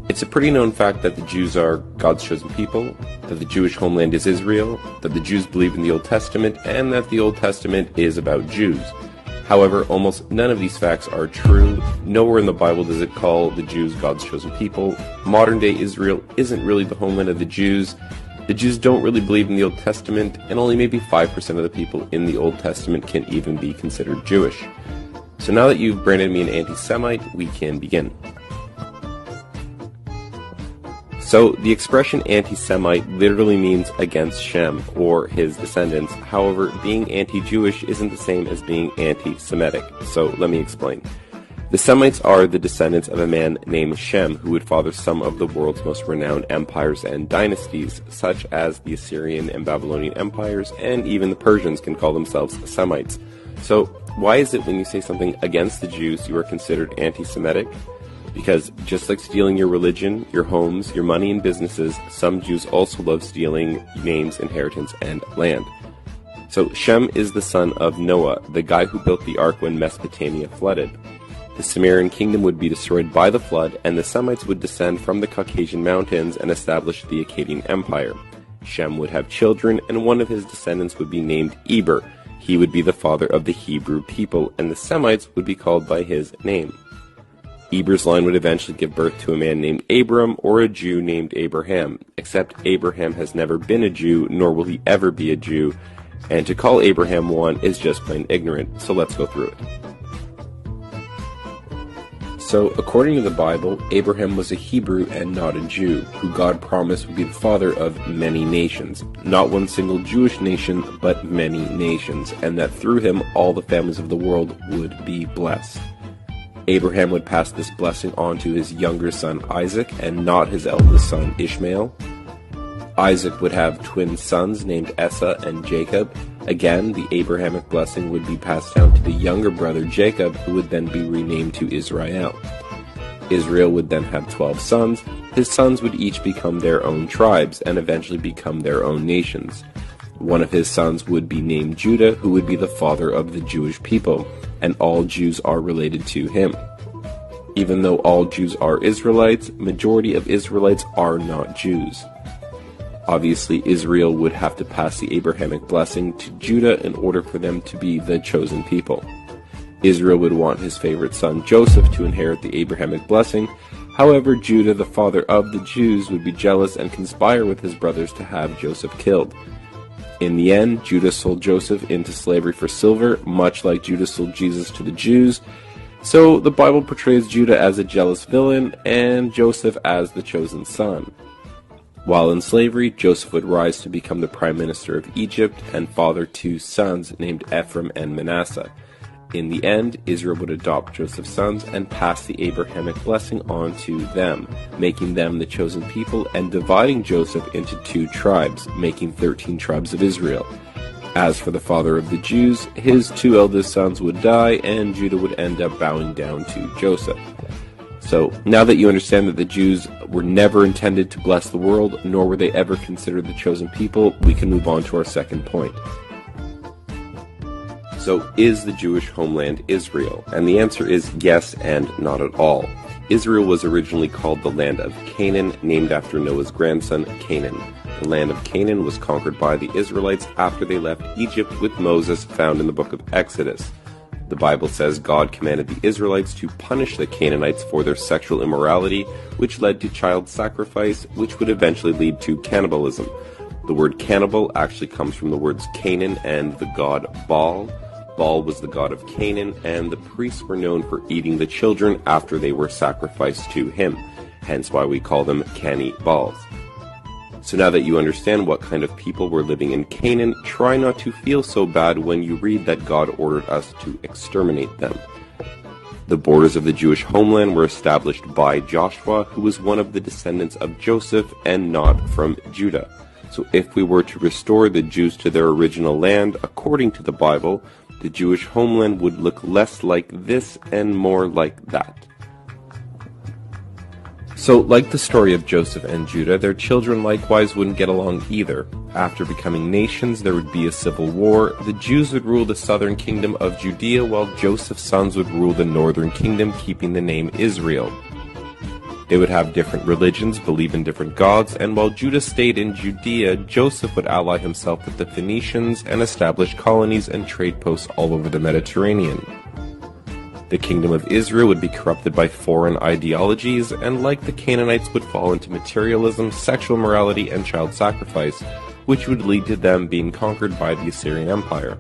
It's a pretty known fact that the Jews are God's chosen people, that the Jewish homeland is Israel, that the Jews believe in the Old Testament, and that the Old Testament is about Jews. However, almost none of these facts are true. Nowhere in the Bible does it call the Jews God's chosen people. Modern-day Israel isn't really the homeland of the Jews. The Jews don't really believe in the Old Testament, and only maybe 5% of the people in the Old Testament can even be considered Jewish. So now that you've branded me an anti-Semite, we can begin. So, the expression anti-Semite literally means against Shem, or his descendants. However, being anti-Jewish isn't the same as being anti-Semitic. So, let me explain. The Semites are the descendants of a man named Shem, who would father some of the world's most renowned empires and dynasties, such as the Assyrian and Babylonian empires, and even the Persians can call themselves Semites. So, why is it when you say something against the Jews, you are considered anti-Semitic? Because just like stealing your religion, your homes, your money and businesses, some Jews also love stealing names, inheritance, and land. So Shem is the son of Noah, the guy who built the ark when Mesopotamia flooded. The Sumerian kingdom would be destroyed by the flood, and the Semites would descend from the Caucasian mountains and establish the Akkadian Empire. Shem would have children, and one of his descendants would be named Eber. He would be the father of the Hebrew people, and the Semites would be called by his name. Eber's line would eventually give birth to a man named Abram or a Jew named Abraham, except Abraham has never been a Jew, nor will he ever be a Jew, and to call Abraham one is just plain ignorant, so let's go through it. So, according to the Bible, Abraham was a Hebrew and not a Jew, who God promised would be the father of many nations, not one single Jewish nation, but many nations, and that through him all the families of the world would be blessed. Abraham would pass this blessing on to his younger son Isaac and not his eldest son Ishmael. Isaac would have twin sons named Esau and Jacob. Again, the Abrahamic blessing would be passed down to the younger brother Jacob, who would then be renamed to Israel. Israel would then have 12 sons. His sons would each become their own tribes and eventually become their own nations. One of his sons would be named Judah, who would be the father of the Jewish people, and all Jews are related to him. Even though all Jews are Israelites, majority of Israelites are not Jews. Obviously, Israel would have to pass the Abrahamic blessing to Judah in order for them to be the chosen people. Israel would want his favorite son Joseph to inherit the Abrahamic blessing. However, Judah, the father of the Jews, would be jealous and conspire with his brothers to have Joseph killed. In the end, Judah sold Joseph into slavery for silver, much like Judah sold Jesus to the Jews. So the Bible portrays Judah as a jealous villain and Joseph as the chosen son. While in slavery, Joseph would rise to become the prime minister of Egypt and father two sons named Ephraim and Manasseh. In the end, Israel would adopt Joseph's sons and pass the Abrahamic blessing on to them, making them the chosen people and dividing Joseph into 2 tribes, making 13 tribes of Israel. As for the father of the Jews, his 2 eldest sons would die and Judah would end up bowing down to Joseph. So, now that you understand that the Jews were never intended to bless the world, nor were they ever considered the chosen people, we can move on to our second point. So, is the Jewish homeland Israel? And the answer is yes and not at all. Israel was originally called the land of Canaan, named after Noah's grandson, Canaan. The land of Canaan was conquered by the Israelites after they left Egypt with Moses, found in the book of Exodus. The Bible says God commanded the Israelites to punish the Canaanites for their sexual immorality, which led to child sacrifice, which would eventually lead to cannibalism. The word cannibal actually comes from the words Canaan and the god Baal. Baal was the god of Canaan, and the priests were known for eating the children after they were sacrificed to him, hence why we call them cannibals. So now that you understand what kind of people were living in Canaan, try not to feel so bad when you read that God ordered us to exterminate them. The borders of the Jewish homeland were established by Joshua, who was one of the descendants of Joseph and not from Judah. So if we were to restore the Jews to their original land, according to the Bible, the Jewish homeland would look less like this and more like that. So, like the story of Joseph and Judah, their children likewise wouldn't get along either. After becoming nations, there would be a civil war. The Jews would rule the southern kingdom of Judea, while Joseph's sons would rule the northern kingdom, keeping the name Israel. They would have different religions, believe in different gods, and while Judah stayed in Judea, Joseph would ally himself with the Phoenicians and establish colonies and trade posts all over the Mediterranean. The kingdom of Israel would be corrupted by foreign ideologies, and like the Canaanites would fall into materialism, sexual immorality, and child sacrifice, which would lead to them being conquered by the Assyrian Empire.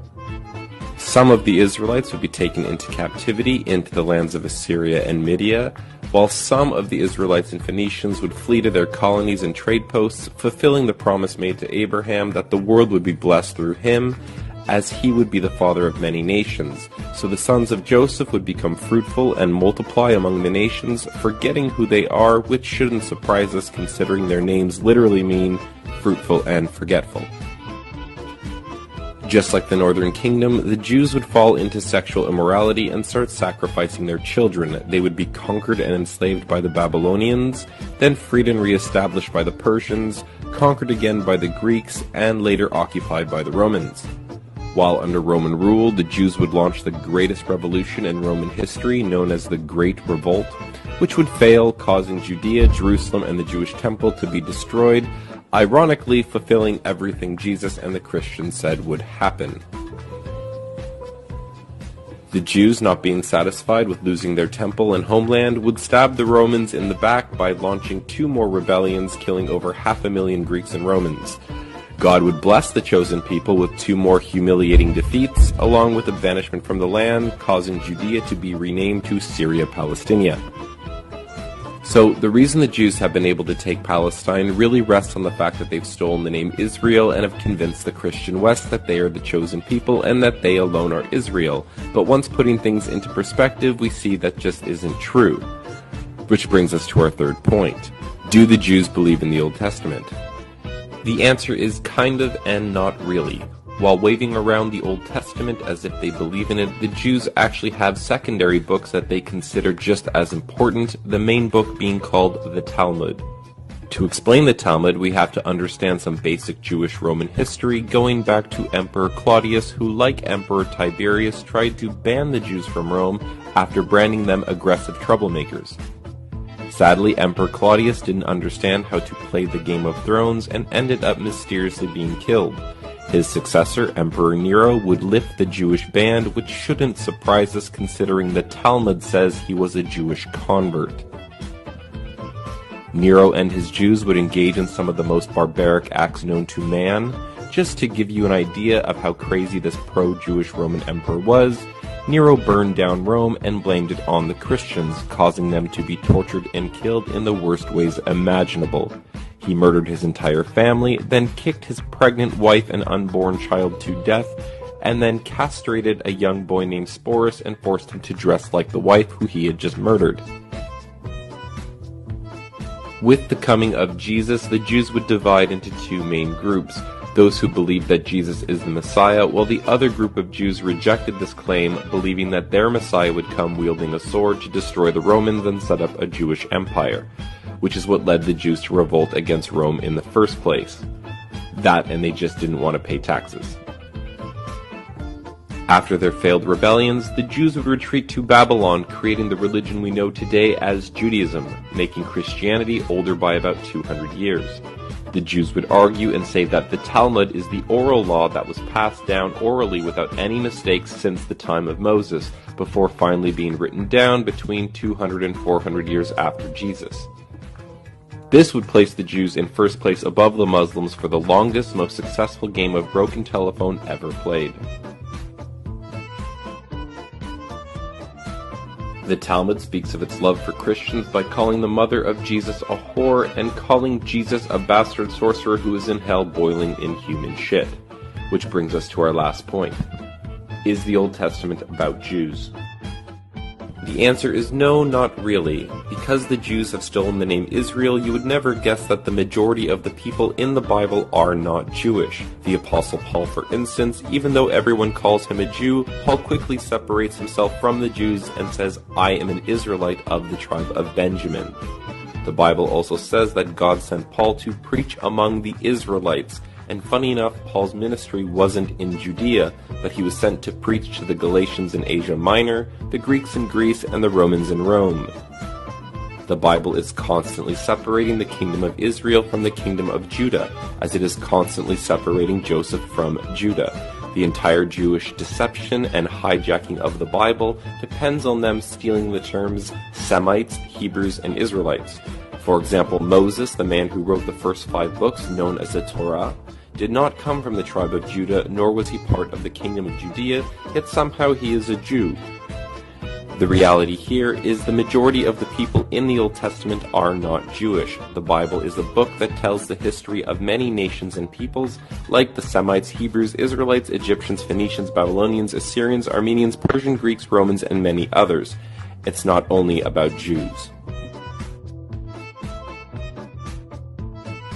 Some of the Israelites would be taken into captivity into the lands of Assyria and Media, while some of the Israelites and Phoenicians would flee to their colonies and trade posts, fulfilling the promise made to Abraham that the world would be blessed through him, as he would be the father of many nations. So the sons of Joseph would become fruitful and multiply among the nations, forgetting who they are, which shouldn't surprise us considering their names literally mean fruitful and forgetful. Just like the northern kingdom, the Jews would fall into sexual immorality and start sacrificing their children. They would be conquered and enslaved by the Babylonians, then freed and re-established by the Persians, conquered again by the Greeks, and later occupied by the Romans. While under Roman rule, the Jews would launch the greatest revolution in Roman history, known as the Great Revolt, which would fail, causing Judea, Jerusalem, and the Jewish temple to be destroyed, ironically fulfilling everything Jesus and the Christians said would happen. The Jews, not being satisfied with losing their temple and homeland, would stab the Romans in the back by launching 2 more rebellions, killing over 500,000 Greeks and Romans. God would bless the chosen people with 2 more humiliating defeats, along with a banishment from the land, causing Judea to be renamed to Syria Palestina. So the reason the Jews have been able to take Palestine really rests on the fact that they've stolen the name Israel and have convinced the Christian West that they are the chosen people and that they alone are Israel. But once putting things into perspective, we see that just isn't true. Which brings us to our third point. Do the Jews believe in the Old Testament? The answer is kind of and not really. While waving around the Old Testament as if they believe in it, the Jews actually have secondary books that they consider just as important, the main book being called the Talmud. To explain the Talmud, we have to understand some basic Jewish Roman history going back to Emperor Claudius, who, like Emperor Tiberius, tried to ban the Jews from Rome after branding them aggressive troublemakers. Sadly, Emperor Claudius didn't understand how to play the Game of Thrones and ended up mysteriously being killed. His successor, Emperor Nero, would lift the Jewish ban, which shouldn't surprise us considering the Talmud says he was a Jewish convert. Nero and his Jews would engage in some of the most barbaric acts known to man. Just to give you an idea of how crazy this pro-Jewish Roman emperor was, Nero burned down Rome and blamed it on the Christians, causing them to be tortured and killed in the worst ways imaginable. He murdered his entire family, then kicked his pregnant wife and unborn child to death, and then castrated a young boy named Sporus and forced him to dress like the wife who he had just murdered. With the coming of Jesus, the Jews would divide into 2 main groups. Those who believed that Jesus is the Messiah, while the other group of Jews rejected this claim, believing that their Messiah would come wielding a sword to destroy the Romans and set up a Jewish empire, which is what led the Jews to revolt against Rome in the first place. That, and they just didn't want to pay taxes. After their failed rebellions, the Jews would retreat to Babylon, creating the religion we know today as Judaism, making Christianity older by about 200 years. The Jews would argue and say that the Talmud is the oral law that was passed down orally without any mistakes since the time of Moses, before finally being written down between 200 and 400 years after Jesus. This would place the Jews in first place above the Muslims for the longest, most successful game of broken telephone ever played. The Talmud speaks of its love for Christians by calling the mother of Jesus a whore and calling Jesus a bastard sorcerer who is in hell boiling in human shit. Which brings us to our last point. Is the Old Testament about Jews? The answer is no, not really. Because the Jews have stolen the name Israel, you would never guess that the majority of the people in the Bible are not Jewish. The Apostle Paul, for instance, even though everyone calls him a Jew, Paul quickly separates himself from the Jews and says, "I am an Israelite of the tribe of Benjamin." The Bible also says that God sent Paul to preach among the Israelites. And funny enough, Paul's ministry wasn't in Judea, but he was sent to preach to the Galatians in Asia Minor, the Greeks in Greece, and the Romans in Rome. The Bible is constantly separating the kingdom of Israel from the kingdom of Judah, as it is constantly separating Joseph from Judah. The entire Jewish deception and hijacking of the Bible depends on them stealing the terms Semites, Hebrews, and Israelites. For example, Moses, the man who wrote the first 5 books known as the Torah, did not come from the tribe of Judah, nor was he part of the kingdom of Judea, yet somehow he is a Jew. The reality here is the majority of the people in the Old Testament are not Jewish. The Bible is a book that tells the history of many nations and peoples, like the Semites, Hebrews, Israelites, Egyptians, Phoenicians, Babylonians, Assyrians, Armenians, Persian, Greeks, Romans, and many others. It's not only about Jews.